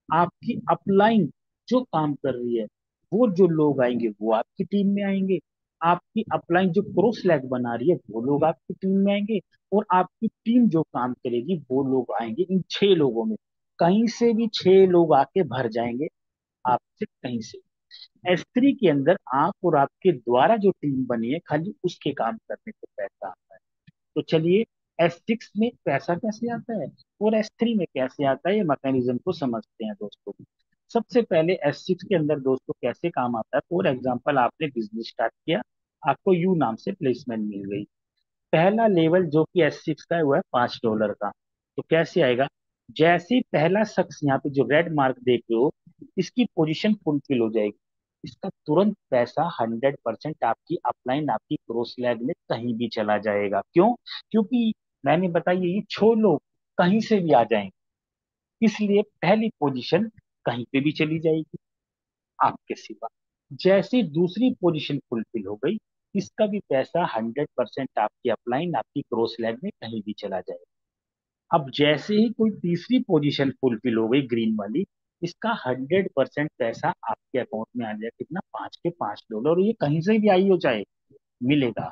आपकी अपलाइन जो काम कर रही है, वो जो लोग आएंगे वो आपकी टीम में आएंगे। आपकी अपलाइन जो क्रॉस लैग बना रही है, वो लोग आपकी टीम में आएंगे। और आपकी टीम जो काम करेगी, वो लोग आएंगे इन 6 लोगों में। कहीं से भी 6 लोग आके भर जाएंगे, आपसे कहीं से। S3 के अंदर आप और आपके द्वारा जो टीम बनी है, खाली उसके काम करने से पैसा आता है। तो चलिए, S6 में पैसा कैसे आता है और S3 में कैसे आता है, ये मैकेनिज्म को समझते हैं दोस्तों। सबसे पहले S6 के अंदर दोस्तों कैसे काम आता है, फॉर एग्जाम्पल आपने बिजनेस स्टार्ट किया, आपको यू नाम से प्लेसमेंट मिल गई। पहला लेवल जो कि S6 का है वो है $5 का। तो कैसे आएगा? जैसे ही पहला शख्स, यहाँ पे जो रेड मार्क देख रहे हो, इसकी पोजीशन फुलफिल हो जाएगी, इसका तुरंत पैसा 100% आपकी अपलाइन, आपकी क्रॉस लैग में कहीं भी चला जाएगा। क्यों? क्योंकि मैंने बताया, ये 6 लोग कहीं से भी आ जाएंगे, इसलिए पहली पोजीशन कहीं पे भी चली जाएगी आपके सिवा। जैसे दूसरी पोजीशन फुलफिल हो गई, इसका भी पैसा 100% आपकी अपलाइन, आपकी क्रॉस लैग में कहीं भी चला जाएगा। अब जैसे ही कोई तीसरी पोजीशन फुलफिल हो गई, ग्रीन वाली, इसका 100% पैसा आपके अकाउंट में आ जाएगा। कितना? $5 के $5, और ये कहीं से भी आई हो चाहे, मिलेगा।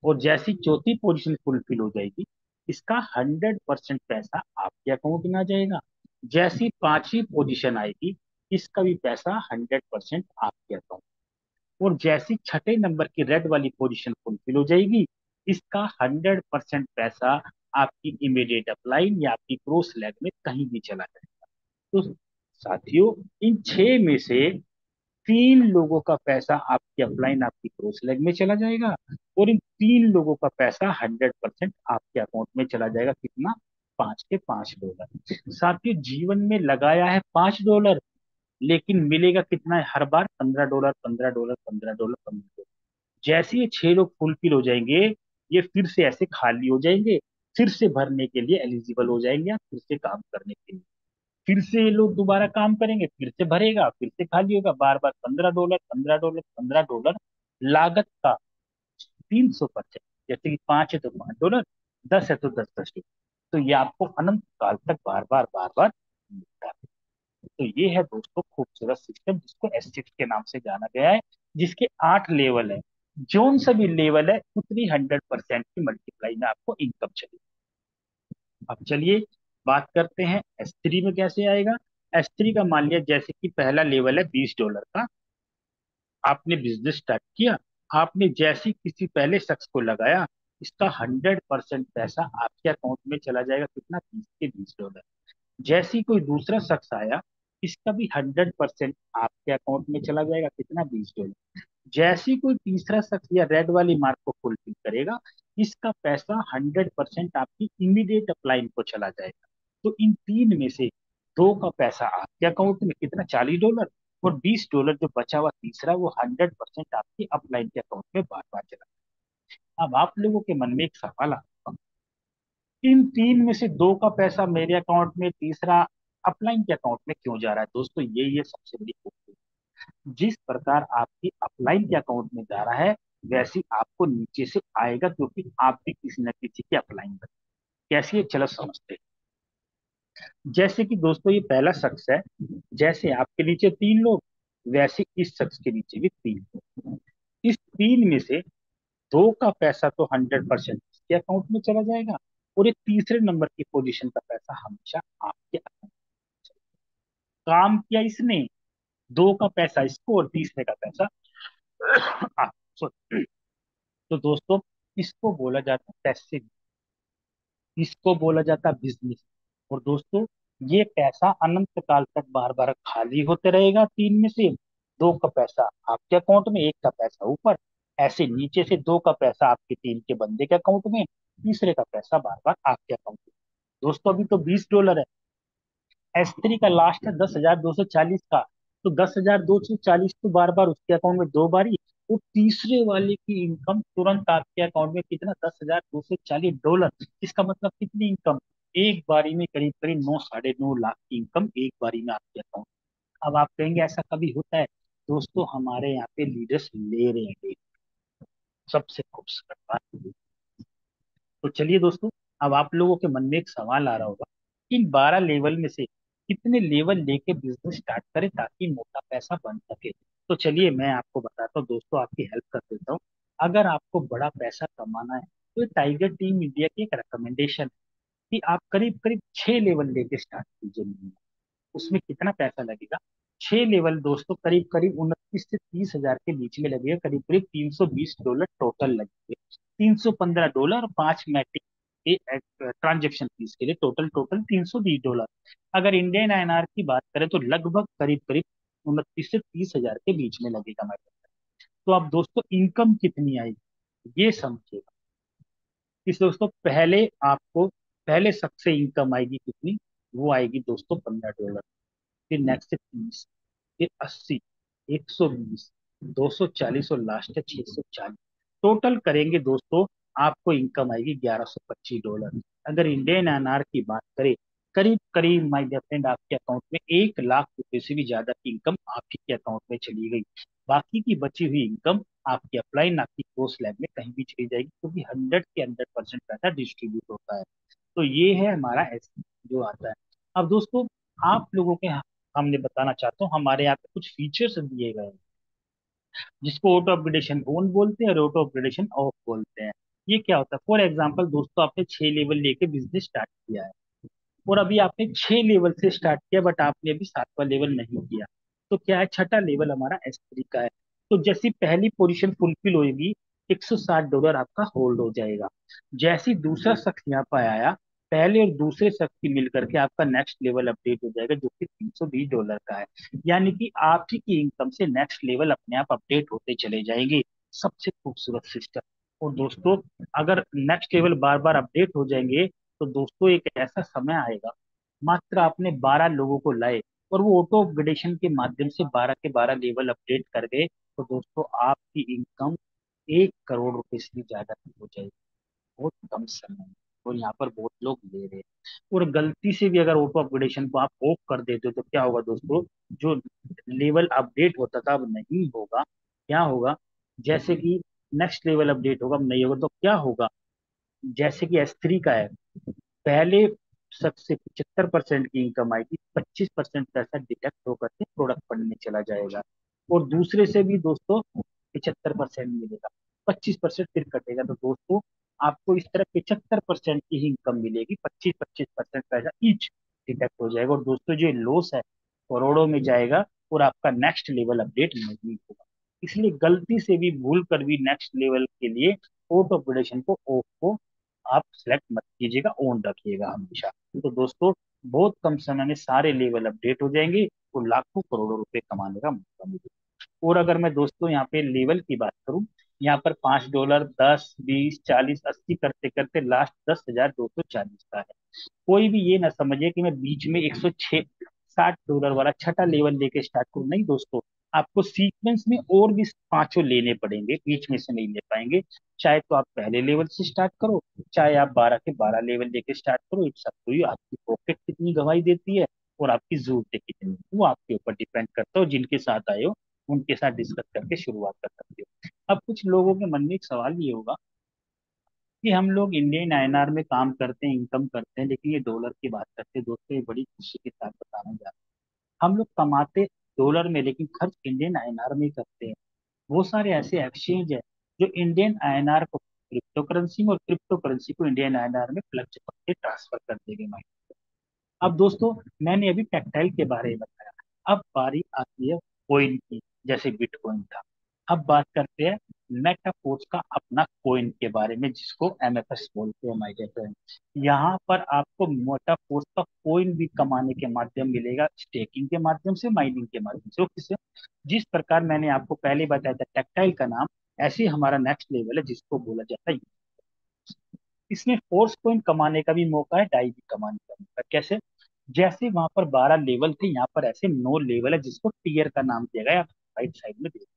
और जैसी चौथी पोजीशन फुलफिल हो जाएगी, इसका 100% पैसा आपके अकाउंट में आ जाएगा। जैसी पांचवी पोजीशन आएगी, इसका भी पैसा 100% आपके अकाउंट। और जैसी छठे नंबर की रेड वाली पोजीशन फुलफिल हो जाएगी, इसका 100% पैसा आपकी इमीडिएट अपलाइन या आपकी क्रॉस लैग में कहीं भी चला जाएगा। तो साथियों, इन 6 में से 3 लोगों का पैसा आपकी अपलाइन, आपकी क्रॉस लेग में चला जाएगा, और इन 3 लोगों का पैसा 100% आपके अकाउंट में चला जाएगा। कितना? $5 के $5। साथियों, जीवन में लगाया है $5, लेकिन मिलेगा कितना है हर बार? $15, $15, $15, $15। जैसे ये 6 लोग फुलफिल हो जाएंगे, ये फिर से ऐसे खाली हो जाएंगे, फिर से भरने के लिए एलिजिबल हो जाएंगे, या फिर से काम करने के लिए। फिर से ये लोग दोबारा काम करेंगे, फिर से भरेगा, फिर से खाली होगा, बार बार $15, $15, $15, लागत का 300%। जैसे कि 5 है तो $5, 10 है तो 10 $10। तो ये आपको अनंत काल तक बार बार मिलता है। तो ये है दोस्तों खूबसूरत सिस्टम, जिसको S6 के नाम से जाना गया है, जिसके 8 लेवल है। जोन सा भी लेवल है, उतनी 100% की मल्टीप्लाई में आपको इनकम चलेगी। अब चलिए बात करते हैं S3 में कैसे आएगा। S3 का मान लिया, जैसे कि पहला लेवल है $20 का। आपने बिजनेस स्टार्ट किया, आपने जैसे ही किसी पहले शख्स को लगाया, इसका 100% पैसा आपके अकाउंट में चला जाएगा। कितना? 20 के $20। जैसे ही कोई दूसरा शख्स आया, इसका भी 100% आपके अकाउंट में चला जाएगा। कितना? $20। जैसे ही कोई तीसरा शख्स या रेड वाली मार्क को फुलफिल करेगा, इसका पैसा 100% आपकी इमीडिएट अपलाइन को चला जाएगा। तो इन 3 में से 2 का पैसा आपके अकाउंट में, कितना? $40। और $20 जो बचा हुआ तीसरा, वो 100% आपकी अपलाइन के अकाउंट में बार बार चला जाएगा। अब आप लोगों के मन में एक सवाल आता है, इन 3 में से 2 का पैसा मेरे अकाउंट में, तीसरा अपलाइन के अकाउंट में क्यों जा रहा है? दोस्तों, ये सबसे बड़ी खूबसूरती। जिस प्रकार आपकी अपलाइन के अकाउंट में जा रहा है, वैसे ही आपको नीचे से आएगा, क्योंकि आप भी किसी न किसी के अपलाइन बने। कैसे है, चलो समझते हैं। जैसे कि दोस्तों ये पहला शख्स है, जैसे आपके नीचे 3 लोग, वैसे इस शख्स के नीचे भी 3 लोग। इस 3 में से 2 का पैसा तो 100% इसके अकाउंट में चला जाएगा, और ये तीसरे नंबर की पोजीशन का पैसा हमेशा आपके अकाउंट में। काम किया इसने, 2 का पैसा इसको और तीसरे का पैसा सो तो दोस्तों, इसको बोला जाता है पैसिव, इसको बोला जाता है बिजनेस। और दोस्तों, ये पैसा अनंत काल तक बार बार खाली होते रहेगा। तीन में से दो का पैसा आपके अकाउंट में, एक का पैसा ऊपर, ऐसे नीचे से दो का पैसा आपके टीम के बंदे के अकाउंट में, तीसरे का पैसा बार बार आपके अकाउंट में। दोस्तों, अभी तो $20 है। S3 का लास्ट है 10,240 का। तो 10,240 तो बार बार उसके अकाउंट में दो बारी, और तीसरे वाले की इनकम तुरंत आपके अकाउंट में कितना, $10,240। इसका मतलब कितनी इनकम, एक बारी में करीब करीब 9 साढ़े 9 लाख की इनकम एक बारी में आपके अकाउंट। अब आप कहेंगे ऐसा कभी होता है? दोस्तों, हमारे यहाँ पे लीडर्स ले रहे हैं। सबसे खूबसूरत बात, तो चलिए दोस्तों, अब आप लोगों के मन में एक सवाल आ रहा होगा, इन 12 लेवल में से कितने लेवल लेके बिजनेस स्टार्ट करें ताकि मोटा पैसा बन सके। तो चलिए मैं आपको बताता हूँ दोस्तों, आपकी हेल्प कर देता हूँ। अगर आपको बड़ा पैसा कमाना है तो ये टाइगर टीम इंडिया की एक रिकमेंडेशन है कि आप करीब करीब 6 लेवल लेके स्टार्ट कीजिए। उसमें कितना पैसा लगेगा? 6 लेवल दोस्तों करीब करीब 29 से 30 हजार के बीच में लगेगा, करीब करीब $320 टोटल लगेंगे। $315 और 5 मैट्रिक के ट्रांजेक्शन फीस के लिए टोटल टोटल $320। अगर इंडियन INR की बात करें तो लगभग करीब करीब 29 से 30 हजार के बीच में लगेगा मैट्रिक। तो अब दोस्तों, इनकम कितनी आएगी ये समझिएगा। इस दोस्तों, पहले सबसे इनकम आएगी कितनी, वो आएगी दोस्तों $15। फिर नेक्स्ट है 30, फिर 80, 120, 240 और लास्ट है 640। टोटल करेंगे दोस्तों, आपको इनकम आएगी $1,125। अगर इंडियन INR की बात करें, करीब करीब माय डियर फ्रेंड आपके अकाउंट में 1 लाख रुपए से भी ज्यादा की इनकम आपके के अकाउंट में चली गई। बाकी की बची हुई इनकम आपकी अपलाइन, आपकी कोर्स लैब में कहीं भी चली जाएगी, क्योंकि 100 के 100% पैसा डिस्ट्रीब्यूट होता है। तो ये है हमारा एस जो आता है। अब दोस्तों, आप लोगों के हमने बताना चाहता हूँ, हमारे यहाँ पे कुछ फीचर्स दिए गए हैं जिसको ऑटो अपग्रेडेशन ऑन बोलते हैं और ऑटो अपग्रेडेशन ऑफ बोलते हैं। ये क्या होता है? फॉर एग्जाम्पल दोस्तों, आपने 6 लेवल लेके बिजनेस स्टार्ट किया है, और अभी आपने 6 लेवल से स्टार्ट किया, बट आपने अभी 7वां लेवल नहीं किया। तो क्या है, छठा लेवल हमारा S3 का है। तो जैसी पहली पोजीशन फुलफिल होगी, $160 आपका होल्ड हो जाएगा। जैसी दूसरा शख्स यहाँ पर आया, पहले और दूसरे शख्स की मिलकर के आपका नेक्स्ट लेवल अपडेट हो जाएगा, जो कि $320 का है। यानी कि आपकी की इनकम से नेक्स्ट लेवल अपने आप अपडेट होते चले जाएंगे। सबसे खूबसूरत सिस्टम। और दोस्तों, अगर नेक्स्ट लेवल बार बार अपडेट हो जाएंगे, तो दोस्तों एक ऐसा समय आएगा, मात्र आपने 12 लोगों को लाए और वो ऑटो अपग्रेडेशन के माध्यम से 12 के 12 लेवल अपडेट कर गए, तो दोस्तों आपकी इनकम 1 करोड़ रुपए से भी ज्यादा की हो जाएगी, बहुत कम समय में। और यहाँ पर बहुत लोग ले रहे हैं। और गलती से भी अगर ऑटो अपग्रेडेशन को आप ऑफ कर देते हो तो क्या होगा दोस्तों, जो लेवल अपडेट होता था अब नहीं होगा। क्या होगा, जैसे कि नेक्स्ट लेवल अपडेट होगा, अब नहीं होगा, तो क्या होगा, जैसे कि S3 का है, पहले सबसे 75% की इनकम आएगी, 25% पैसा डिडक्ट होकर के प्रोडक्ट फंड में चला जाएगा। और दूसरे से भी दोस्तों 75% मिलेगा, 25% फिर कटेगा। तो दोस्तों, आपको इस तरह 75% की ही इनकम मिलेगी, 25-25% पैसा ईच डिडक्ट हो जाएगा। और दोस्तों, जो लॉस है करोड़ों में जाएगा, और आपका नेक्स्ट लेवल अपडेट नहीं होगा। इसलिए गलती से भी भूल कर भी नेक्स्ट लेवल के लिए ऑटो अपग्रेडेशन को ऑफ को आप सिलेक्ट मत कीजिएगा, ऑन रखिएगा हमेशा। तो दोस्तों, बहुत कम समय में सारे लेवल अपडेट हो जाएंगे और लाखों करोड़ों रुपए कमाने का मौका मिलेगा। और अगर मैं दोस्तों यहाँ पे लेवल की बात करूँ, यहाँ पर $5, 10, 20, 40, 80 करते करते लास्ट 10,240 का है। कोई भी ये ना समझे कि मैं बीच में 160 डॉलर वाला छठा लेवल लेके स्टार्ट करूँ, नहीं दोस्तों। आपको सीक्वेंस में और भी पांचों लेने पड़ेंगे, बीच में से नहीं ले पाएंगे। चाहे तो आप पहले लेवल से स्टार्ट करो, चाहे आप 12 के 12 लेवल लेके स्टार्ट करो, इट्स अप टू यू। आपकी पॉकेट कितनी गवाही देती है और आपकी जरूरतें कितनी, वो आपके ऊपर डिपेंड करता है। जिनके साथ आए हो उनके साथ डिस्कस करके शुरुआत कर सकते हो। अब कुछ लोगों के मन में एक सवाल ये होगा कि हम लोग इंडियन INR में काम करते हैं, इनकम करते हैं, लेकिन ये डॉलर की बात करते हैं। दोस्तों, ये बड़ी खुशी के साथ बताना चाहते हैं, हम लोग कमाते डॉलर में लेकिन खर्च इंडियन INR में ही करते हैं। बहुत सारे ऐसे एक्सचेंज है जो इंडियन INR को क्रिप्टो करेंसी में और क्रिप्टो करेंसी को इंडियन INR में फ्लक्चुएट करके ट्रांसफर कर देंगे माइंड। अब दोस्तों, मैंने अभी टेक्सटाइल के बारे में बताया, अब बारी आती है कॉइन की, जैसे बिटकॉइन था। अब बात करते हैं मेटाफोर्स का अपना कोइन के बारे में, जिसको एमएफएस बोलते हैं माय डियर फ्रेंड। यहाँ पर आपको मेटाफोर्स का कोइन भी कमाने के माध्यम मिलेगा, स्टेकिंग के माध्यम से, माइनिंग के माध्यम से। वो किसे, जिस प्रकार मैंने आपको पहले बताया था टेक्टाइल का नाम, ऐसे ही हमारा नेक्स्ट लेवल है जिसको बोला जाता है। इसमें फोर्स कोइन कमाने का भी मौका है, डाई भी कमाने का मौका है। कैसे? जैसे वहां पर 12 लेवल थे, यहाँ पर ऐसे 9 लेवल है, जिसको टीयर का नाम दिया गया। राइट साइड में देखिए,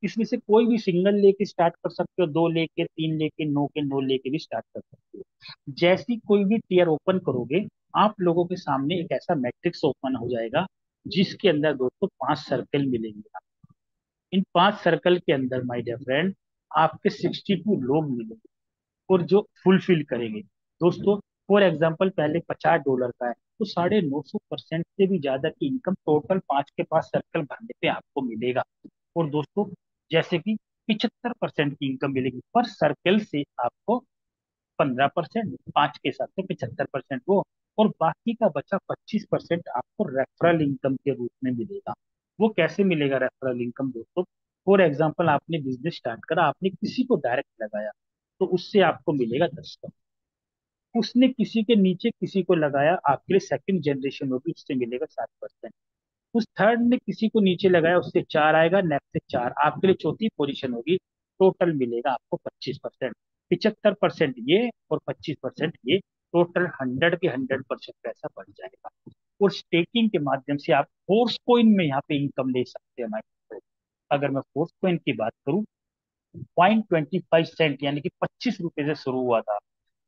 इसमें से कोई भी सिंगल लेके स्टार्ट कर सकते हो, दो लेके, तीन लेके, नौ के नौ लेके भी स्टार्ट कर सकते हो। जैसी कोई भी टीयर ओपन करोगे, आप लोगों के सामने एक ऐसा मैट्रिक्स ओपन हो जाएगा, जिसके अंदर दोस्तों 5 सर्कल मिलेंगे। इन 5 सर्कल के अंदर माय डियर फ्रेंड, आपके 62 लोग मिलेंगे, और जो फुलफिल करेंगे। दोस्तों, फॉर एग्जाम्पल पहले $50 का है, तो 950% से भी ज्यादा की इनकम टोटल 5 के 5 सर्कल भरने पे आपको मिलेगा। और दोस्तों, जैसे कि 75% की इनकम मिलेगी पर सर्कल से आपको, 15% 5 के हिसाब से 75% वो, और बाकी का बचा 25% आपको रेफरल इनकम के रूप में मिलेगा। वो कैसे मिलेगा रेफरल इनकम दोस्तों? फॉर एग्जाम्पल आपने बिजनेस स्टार्ट करा, आपने किसी को डायरेक्ट लगाया, तो उससे आपको मिलेगा 10 का। उसने किसी के नीचे किसी को लगाया, आपके लिए सेकंड जनरेशन होगी, उससे मिलेगा 7%। उस थर्ड ने किसी को नीचे लगाया, उससे 4 आएगा, नेक्स्ट से 4, आपके लिए चौथी पोजीशन होगी। टोटल मिलेगा आपको 25%। 75% ये और 25% ये, टोटल 100 के 100% पैसा बढ़ जाएगा। और स्टेकिंग के माध्यम से आप फोर्स कोइन में यहाँ पे इनकम ले सकते हैं हमारे। अगर मैं फोर्स कोइन की बात करूँ, 0.25 सेंट यानी कि 25 रुपए से शुरू हुआ था।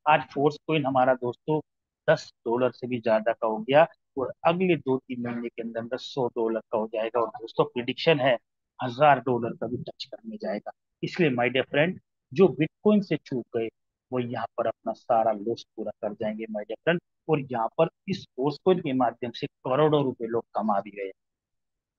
आज फोर्स कोइन हमारा दोस्तों $10 से भी ज्यादा का हो गया, और अगले 2-3 महीने के अंदर अंदर $100 का हो जाएगा, और दोस्तों प्रिडिक्शन है $1000 का भी टच करने जाएगा। इसलिए माय डियर फ्रेंड, जो बिटकॉइन से चूक गए, वो यहाँ पर अपना सारा लॉस पूरा कर जाएंगे माय डियर फ्रेंड। और यहाँ पर इस फोर्स कोइन के माध्यम से करोड़ों रुपए लोग कमा भी गए।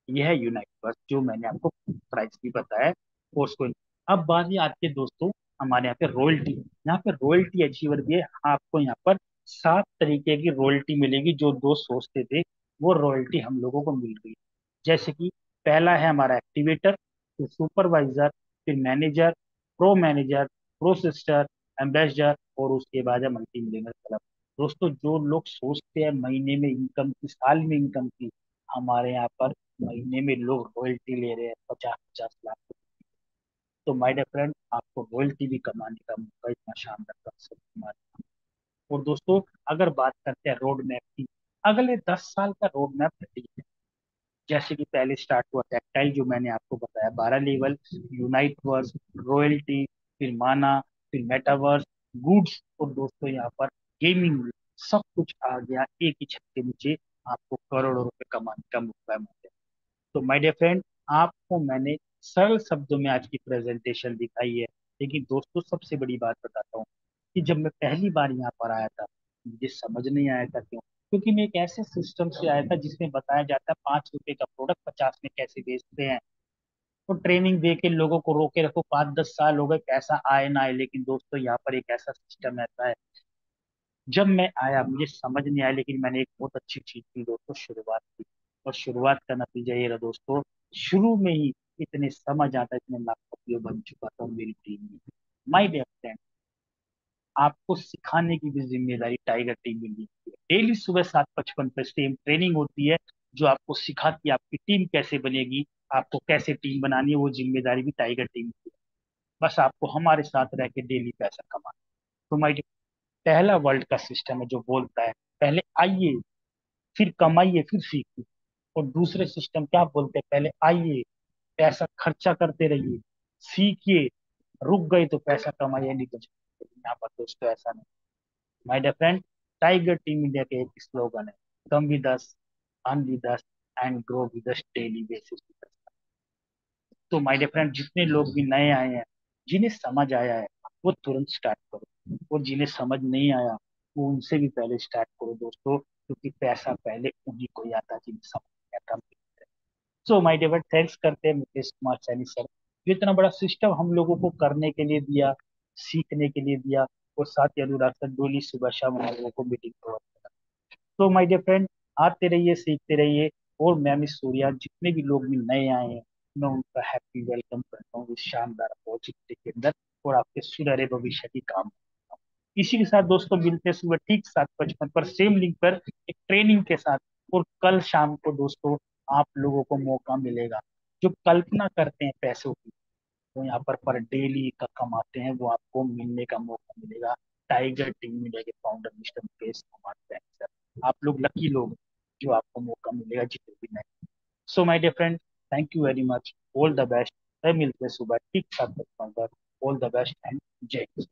यह है यूनाइट, जो मैंने आपको प्राइस भी बताया फोर्स कोइन। अब बात ये आती है दोस्तों, हमारे यहाँ पे रॉयल्टी, यहाँ पे रॉयल्टी अचीवर भी है। आपको यहाँ पर 7 तरीके की रॉयल्टी मिलेगी, जो दो सोचते थे, वो रॉयल्टी हम लोगों को मिल गई। जैसे कि पहला है हमारा एक्टिवेटर, फिर सुपरवाइजर, फिर मैनेजर, मैनेजर, प्रोसेसर, एम्बेसडर, और उसके बाद है मल्टी मिलियनर क्लब। दोस्तों, जो लोग सोचते हैं महीने में इनकम की, साल में इनकम की, हमारे यहाँ पर महीने में लोग रॉयल्टी ले रहे हैं 50-50 लाख। तो माय डियर फ्रेंड, आपको रॉयल्टी भी कमाने का मौका इतना शानदार कर सकते हैं। और दोस्तों, अगर बात करते हैं रोड मैप की, अगले 10 साल का रोड मैप रेडी है। जैसे कि पहले स्टार्ट हुआ टेक्टाइल, जो मैंने आपको बताया 12 लेवल, यूनाइट वर्स, रॉयल्टी, फिर माना, फिर मेटावर्स, गुड्स, और दोस्तों यहाँ पर गेमिंग, सब कुछ आ गया एक ही छत के नीचे। आपको करोड़ों रुपए कमाने का मौका है। तो माय डियर फ्रेंड, आपको मैंने सरल शब्दों में आज की प्रेजेंटेशन दिखाई है। लेकिन दोस्तों, सबसे बड़ी बात बताता हूँ कि जब मैं पहली बार यहाँ पर आया था, मुझे समझ नहीं आया था। क्यों? क्योंकि मैं एक ऐसे सिस्टम से आया था जिसमें बताया जाता है 5 रुपए का प्रोडक्ट 50 में कैसे बेचते हैं। तो ट्रेनिंग दे के लोगों को रोके रखो, 5-10 साल हो गए, पैसा आए ना आए। लेकिन दोस्तों, यहाँ पर एक ऐसा सिस्टम ऐसा है, जब मैं आया मुझे समझ नहीं आया, लेकिन मैंने एक बहुत अच्छी चीज की दोस्तों, शुरुआत की। और शुरुआत का नतीजा ये रहा दोस्तों, शुरू में ही इतने समझ आता, इतने लाखपतियों बन चुका था मेरी टीम में। माय डियर फ्रेंड, आपको सिखाने की भी जिम्मेदारी टाइगर टीम में ली है। डेली सुबह 7:55 पे सेम ट्रेनिंग होती है, जो आपको सिखाती है आपकी टीम कैसे बनेगी, आपको कैसे टीम बनानी है। वो जिम्मेदारी भी टाइगर टीम की है। बस आपको हमारे साथ रह के डेली पैसा कमाना। तो माय, पहला वर्ल्ड का सिस्टम है जो बोलता है पहले आइए, फिर कमाइए, फिर सीखिए। और दूसरे सिस्टम क्या बोलते हैं? पहले आइए, पैसा खर्चा करते रहिए, सीखिए, रुक गए तो पैसा कमाइए, नहीं तो जाइए। यहाँ पर दोस्तों ऐसा नहीं। My dear friend, tiger team India के एक स्लोगन है, come with us, earn with us, and grow with us daily basis. तो माय डियर फ्रेंड, जितने लोग भी नए आए हैं, जिन्हें समझ आया है, वो तुरंत स्टार्ट करो, और जिन्हें समझ नहीं आया, वो उनसे भी पहले स्टार्ट करो दोस्तों, क्योंकि पैसा पहले उन्हीं को ही आता है जिन्हें समझ नहीं आता। सो माय डियर, थैंक्स करते हैं मुकेश कुमार सैनी सर, जो इतना बड़ा सिस्टम हम लोगों को करने के लिए दिया, सीखने के लिए दिया। और साथ ही अनुराग सर डेली सुबह शाम हम लोगों को मीटिंग प्रोवाइड करा। तो माय डियर फ्रेंड, आते रहिए, सीखते रहिए। और मैं मिस सूर्या, जितने भी लोग भी नए आए हैं, मैं उनका हैप्पी वेलकम करता हूँ इस शानदार अपॉर्चुनिटी के अंदर, और आपके सुनहरे भविष्य की काम करता हूँ। इसी के साथ दोस्तों मिलते हैं सुबह ठीक 7:55 पर सेम लिंक पर एक ट्रेनिंग के साथ। और कल शाम को दोस्तों आप लोगों को मौका मिलेगा, जो कल्पना करते हैं पैसों की, वो यहाँ पर डेली का कमाते हैं, वो आपको मिलने का मौका मिलेगा। टाइगर टीम मीडिया के founder mister Mukesh Kumar bank sir, आप लोग लकी लोग जो आपको मौका मिलेगा जितने भी नहीं। So my dear friend, thank you very much, all the best. मिलते हैं सुबह ठीक 7:55 पर। ऑल द बेस्ट एंड जय हिंद।